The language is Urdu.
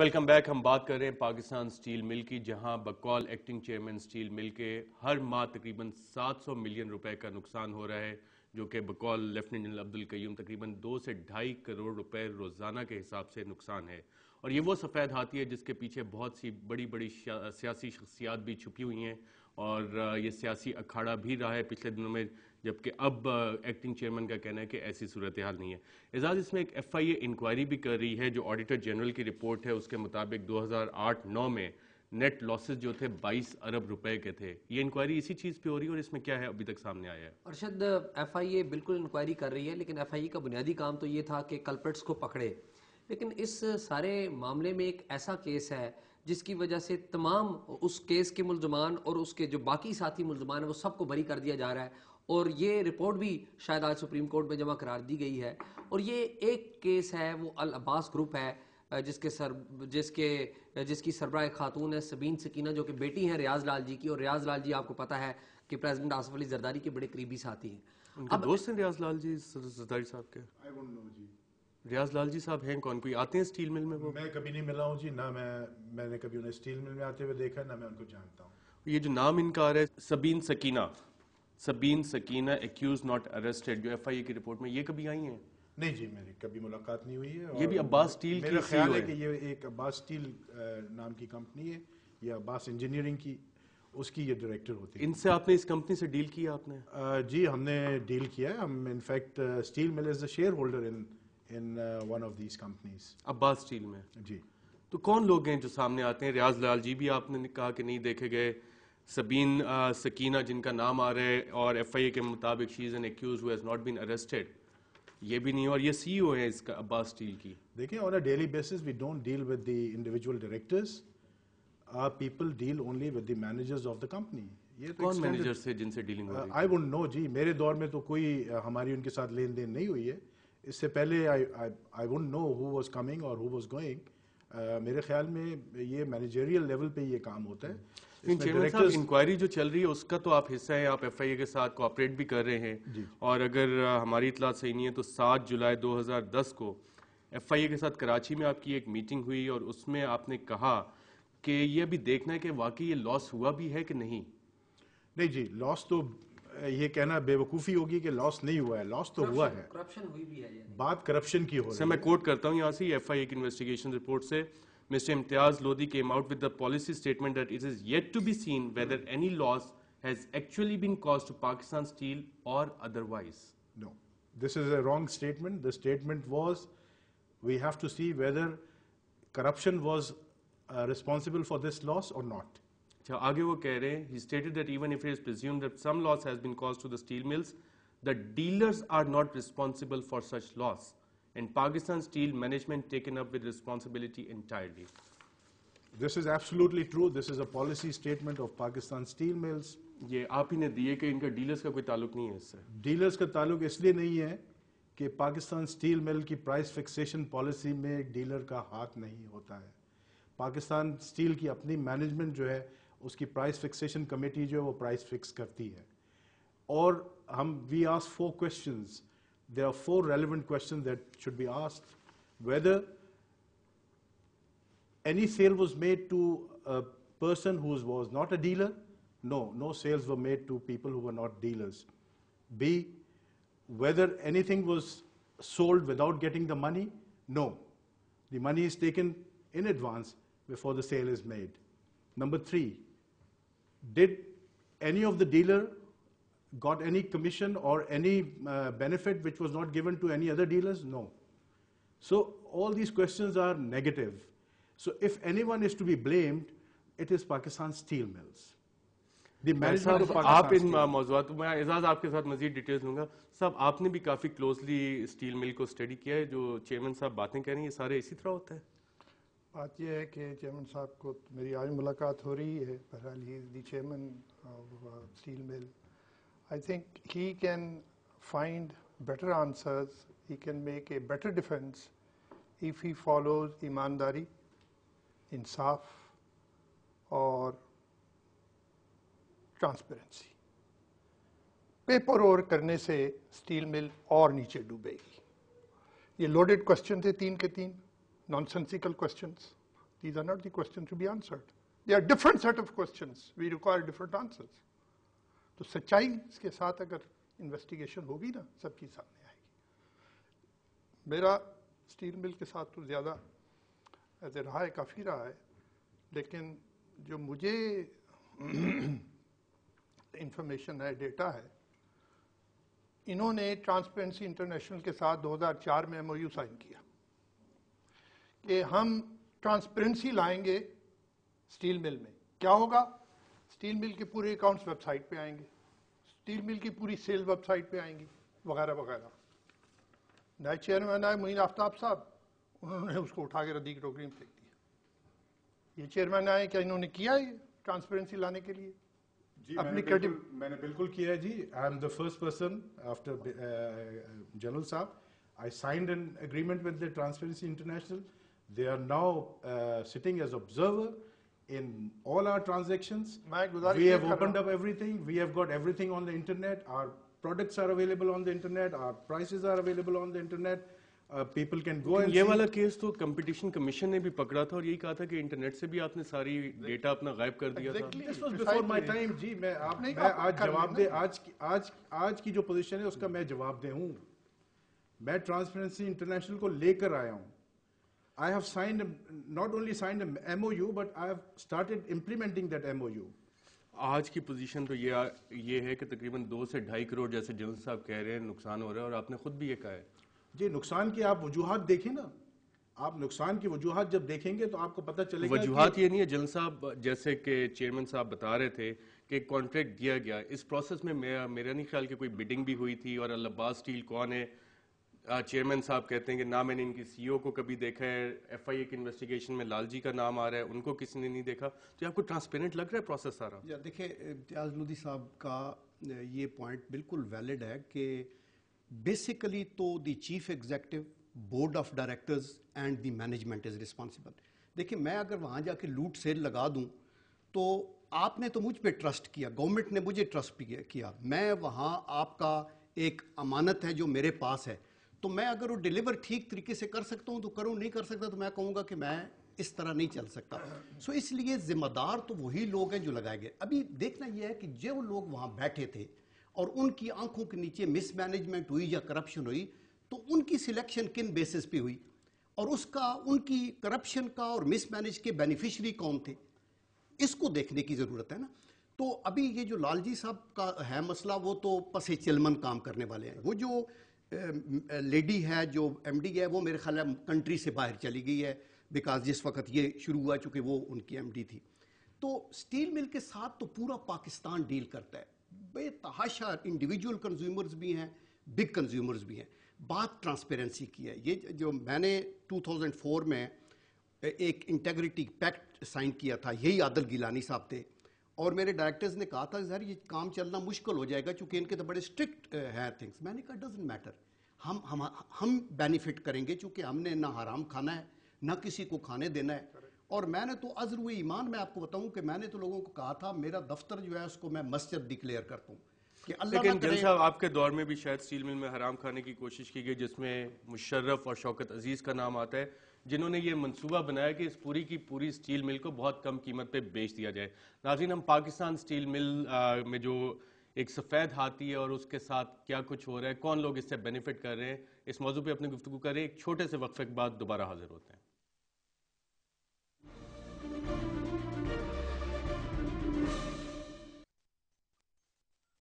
Welcome back. ہم بات کر رہے ہیں پاکستان سٹیل مل کی، جہاں بقول ایکٹنگ چیئرمین سٹیل مل کے ہر ماہ تقریباً 700 ملین روپے کا نقصان ہو رہا ہے، جو کہ بقول لیفٹیننٹ جنرل عبدالقیوم تقریباً 2 سے 2.5 کروڑ روپے روزانہ کے حساب سے نقصان ہے. اور یہ وہ سفید ہاتھی ہے جس کے پیچھے بہت سی بڑی بڑی سیاسی شخصیات بھی چھپی ہوئی ہیں، اور یہ سیاسی اکھاڑا بھی رہا ہے پچھلے دنوں میں، جبکہ اب ایکٹنگ چیئرمین کا کہنا ہے کہ ایسی صورتحال نہیں ہے. اعزاز، اس میں ایک ایف آئی اے انکوائری بھی کر رہی ہے. جو آڈیٹر جنرل کی رپورٹ ہے اس کے مطابق 2008-9 میں نیٹ لاسز جو تھے 22 ارب روپے کے تھے. یہ انکوائری اسی چیز پہ ہو رہی ہے، اور اس میں کیا ہے ابھی تک سامنے آیا ہے؟ ارشد، ایف آئی اے بالکل انکوائری کر رہی ہے، لیکن ایف آئی اے کا بنیادی کام تو یہ تھا کہ کلپرٹس کو پکڑے. لیکن اس سارے معاملے میں ایک ایسا کیس ہے جس کی وجہ سے تمام اس کیس کے ملزمان اور اس کے جو باقی ساتھی ملزمان ہیں وہ سب کو بری کر دیا جا رہا ہے. اور یہ رپورٹ بھی شاید آج سپریم کورٹ میں جمع قرار دی گئی ہے. اور یہ ایک کیس ہے، وہ العباس گروپ ہے، جس کی سربراہ خاتون ہے سبین سکینہ، جو کہ بیٹی ہیں ریاض لال جی کی. اور ریاض لال جی آپ کو پتہ ہے کہ پریزیڈنٹ آصف علی زرداری کے بڑے قریبی ساتھی ہیں. ان کے دوست ہیں ریاض لال جی زرداری صاحب کے؟ ریاض لال جی صاحب ہیں کون؟ کوئی آتے ہیں سٹیل مل میں؟ وہ میں کبھی نہیں ملا ہوں جی، نہ میں نے کبھی انہیں سٹیل مل میں آتے ہوئے دیکھا، نہ میں ان کو جانتا ہوں. یہ جو نام ان کا آ رہا ہے سبین سکینہ ایکیوز ناٹ اریسٹڈ، جو ایف آئی اے کی رپورٹ میں، یہ کبھی آئی ہیں؟ نہیں جی، میری کبھی ملاقات نہیں ہوئی ہے. یہ بھی عباس سٹیل کی میرا خیال ہے کہ یہ ایک عباس سٹیل نام کی کمپنی ہے، یا عباس انجینئرنگ کی، اس کی یہ ڈائریکٹر ہوتی ہے. ان سے آپ نے اس کمپنی سے ڈیل کیا آپ نے؟ جی ہم نے ڈیل کیا ہے. ہم انفیکٹ سٹیل مل از the share holder in one of these companies. Abbas steel میں؟ جی. تو کون لوگ ہیں جو سامنے آتے ہیں؟ ریاض لال جی بھی آپ نے کہا کہ نہیں دیکھے گئے، سبین سکینہ جن کا نام آ رہا ہے، اور ایف آئی اے کے مطابق she is an accused who has not been arrested, یہ بھی نہیں. اور یہ سی او ہے اس کا عباس سٹیل کی. دیکھیں، on a daily basis we don't deal with the individual directors. Our people deal only with the managers of the company. کون مینیجر سے جن سے ڈیلنگ ہو رہی ہے؟ I wouldn't know جی، میرے دور میں تو کوئی ہماری ان کے ساتھ لین دین نہیں ہوئی ہے. اس سے پہلے I wouldn't know who was coming or who was going. میرے خیال میں یہ مینیجریل لیول پہ یہ کام ہوتا ہے. چیئرمین صاحب، انکوائری جو چل رہی ہے اس کا تو آپ حصہ ہیں، آپ ایف آئی اے کے ساتھ کوآپریٹ بھی کر رہے ہیں. اور اگر ہماری اطلاع صحیح نہیں ہے تو 7 جولائی 2010 کو ایف آئی اے کے ساتھ کراچی میں آپ کی ایک میٹنگ ہوئی، اور اس میں آپ نے کہا کہ یہ ابھی دیکھنا ہے کہ واقعی یہ لاس ہوا بھی ہے کہ نہیں. نہیں جی، لاس تو یہ کہنا بے وقوفی ہوگی کہ لاس نہیں ہوا ہے. لاس تو ہوا ہے. کرپشن ہوئی بھی ہے. بات کرپشن کی ہو رہی ہے. میں کوٹ کرتا ہوں یہاں سے ایف آئی اے کی انویسٹیگیشن رپورٹ سے. Mister Imtiaz Lodhi came out with the policy statement that it is yet to be seen whether any loss has actually been caused to Pakistan Steel or otherwise. No, this is a wrong statement. The statement was we have to see whether corruption was responsible for this loss or not. اچھا، آگے وہ کہہ رہے ہیں he stated that even if it is presumed that some loss has been caused to the steel mills, the dealers are not responsible for such loss, and Pakistan Steel management taken up with responsibility entirely. This is absolutely true. This is a policy statement of Pakistan Steel Mills. یہ آپ ہی نے دیے کہ ان کا ڈیلرز کا کوئی تعلق نہیں ہے اس سے. ڈیلرز کا تعلق اس لیے نہیں ہے کہ پاکستان سٹیل مل کی پرائس فکسیشن پالیسی میں ایک ڈیلر کا ہاتھ نہیں ہوتا ہے. پاکستان سٹیل کی اپنی مینجمنٹ جو ہے، اس کی پرائس فکسیشن کمیٹی جو ہے وہ پرائس فکس کرتی ہے. اور we ask 4 questions. There are 4 relevant questions that should be asked. Whether any sale was made to a person who was not a dealer? No sales were made to people who were not dealers. B, whether anything was sold without getting the money? No. The money is taken in advance before the sale is made. Number 3, did any of the dealer got any commission or any benefit which was not given to any other dealers? No. So all these questions are negative. So if anyone is to be blamed, it is Pakistan Steel Mills. The management of Pakistan آپ ان Steel. موضوعات میں اعزاز آپ کے ساتھ مزید ڈیٹیلز لوں گا. صاحب، آپ نے بھی کافی کلوزلی اسٹیل مل کو اسٹڈی کیا ہے. جو چیئرمین صاحب باتیں کہہ رہے ہیں یہ سارے اسی طرح ہوتا ہے؟ بات یہ ہے کہ چیئرمین صاحب کو میری آج ملاقات ہو رہی ہے. بہرحال he is the chairman of steel mill. I think he can find better answers, he can make a better defence if he follows ایمانداری, انصاف اور ٹرانسپیرنسی. پیپر اور کرنے سے اسٹیل مل اور نیچے ڈوبے گی. یہ لوڈڈ کوشچن تھے 3 کے 3 naan سینسیکل questions. These are not the questions to be answered. They are different set of questions. We require different answers. تو سچائی اس کے ساتھ اگر انویسٹیگیشن ہوگی نا سب کی سامنے آئے گی. میرا اسٹیل مل کے ساتھ تو زیادہ رہا ہے, کافی رہا ہے, لیکن جو مجھے انفارمیشن ہے, ڈیٹا ہے, انہوں نے ٹرانسپیرنسی انٹرنیشنل کے ساتھ 2004 میں MOU سائن کیا کہ ہم ٹرانسپیرنسی لائیں گے اسٹیل مل میں. کیا ہوگا؟ اسٹیل مل کے پورے اکاؤنٹس ویب سائٹ پہ آئیں گے, اسٹیل مل کی پوری سیل ویب سائٹ پہ آئیں گی, وغیرہ وغیرہ. نئے چیئرمین آئے معین آفتاب صاحب, انہوں نے اس کو اٹھا کے ردی کی ٹوکری میں پھینک دیا. یہ چیئرمین آئے, کیا انہوں نے کیا یہ ٹرانسپیرنسی لانے کے لیے؟ جی میں نے بالکل کیا ہے جی. I am the first person after general صاحب. I signed an agreement with the Transparency International. They are now sitting as observer in all our transactions. We have opened up everything. We have got everything on the internet. Our products are available on the internet. Our prices are available on the internet. People can go and یہ والا کیس تو کمپٹیشن کمیشن نے بھی پکڑا تھا اور یہی کہا تھا کہ انٹرنیٹ سے بھی آپ نے ساری ڈیٹا اپنا غائب کر دیا تھا. This was before my time جی. میں آج جواب دے, آج کی جو پوزیشن ہے اس کا میں جواب دے ہوں. میں ٹرانسپیرنسی انٹرنیشنل کو لے کر آیا ہوں. I have signed, not only signed an MOU, but I have started implementing that MOU. آج کی پوزیشن تو یہ ہے کہ تقریباً 2 سے 2.5 کروڑ جیسے جنرل صاحب کہہ رہے ہیں نقصان ہو رہا ہے, اور آپ نے خود بھی یہ کہا ہے. جی نقصان کی آپ وجوہات دیکھیں نا, آپ نقصان کی وجوہات جب دیکھیں گے تو آپ کو پتہ چلے گا. وجوہات یہ نہیں ہے جنرل صاحب, جیسے کہ چیئرمین صاحب بتا رہے تھے کہ ایک کانٹریکٹ دیا گیا, اس پروسیس میں میرا نہیں خیال کہ کوئی بڈنگ بھی ہوئی تھی. اور العباس اسٹیل کون ہے؟ چیئرمین صاحب کہتے ہیں کہ نہ میں نے ان کی CEO کو کبھی دیکھا ہے, FIA کی انویسٹیگیشن میں لال جی کا نام آ رہا ہے, ان کو کسی نے نہیں دیکھا. تو آپ کو ٹرانسپیرنٹ لگ رہا ہے پروسیس سارا؟ دیکھیں امتیاز لودھی صاحب کا یہ پوائنٹ بالکل ویلڈ ہے کہ بیسیکلی تو the chief executive, board of directors and the management is responsible. دیکھیں میں اگر وہاں جا کے لوٹ سیل لگا دوں تو آپ نے تو مجھ پہ ٹرسٹ کیا, گورنمنٹ نے مجھے ٹرسٹ کیا, میں وہاں آپ کا ایک امانت ہے جو میرے پاس ہے, تو میں اگر وہ ڈیلیور ٹھیک طریقے سے کر سکتا ہوں تو کروں, نہیں کر سکتا تو میں کہوں گا کہ میں اس طرح نہیں چل سکتا. سو اس لیے ذمہ دار تو وہی لوگ ہیں جو لگائے گئے. ابھی دیکھنا یہ ہے کہ جو لوگ وہاں بیٹھے تھے اور ان کی آنکھوں کے نیچے مس مینجمنٹ ہوئی یا کرپشن ہوئی, تو ان کی سلیکشن کن بیسس پہ ہوئی, اور اس کا ان کی کرپشن کا اور مس مینج کے بینیفیشری کون تھے, اس کو دیکھنے کی ضرورت ہے نا. تو ابھی یہ جو لال جی صاحب کا ہے مسئلہ, وہ تو پس چلمن کام کرنے والے ہیں. وہ جو لیڈی ہے جو MD ہے, وہ میرے خیال ہے کنٹری سے باہر چلی گئی ہے, بیکاز جس وقت یہ شروع ہوا, چونکہ وہ ان کی MD تھی. تو اسٹیل مل کے ساتھ تو پورا پاکستان ڈیل کرتا ہے, بے تحاشا انڈیویجول کنزیومرز بھی ہیں, بگ کنزیومرز بھی ہیں. بات ٹرانسپیرنسی کی ہے. یہ جو میں نے 2004 میں ایک انٹیگریٹی پیکٹ سائن کیا تھا, یہی عادل گیلانی صاحب تھے, اور میرے ڈائریکٹرز نے کہا تھا سر یہ کام چلنا مشکل ہو جائے گا چونکہ ان کے تو بڑے اسٹرکٹ ہیں تھنگس. میں نے کہا ڈزنٹ میٹر, ہم بینیفٹ کریں گے, چونکہ ہم نے نہ حرام کھانا ہے نہ کسی کو کھانے دینا ہے. اور میں نے تو عذر و ایمان میں آپ کو بتاؤں کہ میں نے تو لوگوں کو کہا تھا میرا دفتر جو ہے اس کو میں مسجد ڈکلیئر کرتا ہوں کہ اللہ نہ لیکن کرے. جنرل صاحب آپ کے دور میں بھی شاید اسٹیل مل میں حرام کھانے کی کوشش کی گئی, جس میں مشرف اور شوکت عزیز کا نام آتا ہے, جنہوں نے یہ منصوبہ بنایا کہ اس پوری کی پوری اسٹیل مل کو بہت کم قیمت پہ بیچ دیا جائے. ناظرین, ہم پاکستان اسٹیل مل میں جو ایک سفید ہاتھی ہے اور اس کے ساتھ کیا کچھ ہو رہا ہے, کون لوگ اس سے بینیفٹ کر رہے ہیں, اس موضوع پہ اپنی گفتگو کر رہے ہیں. ایک چھوٹے سے وقفے کے بعد دوبارہ حاضر ہوتے ہیں.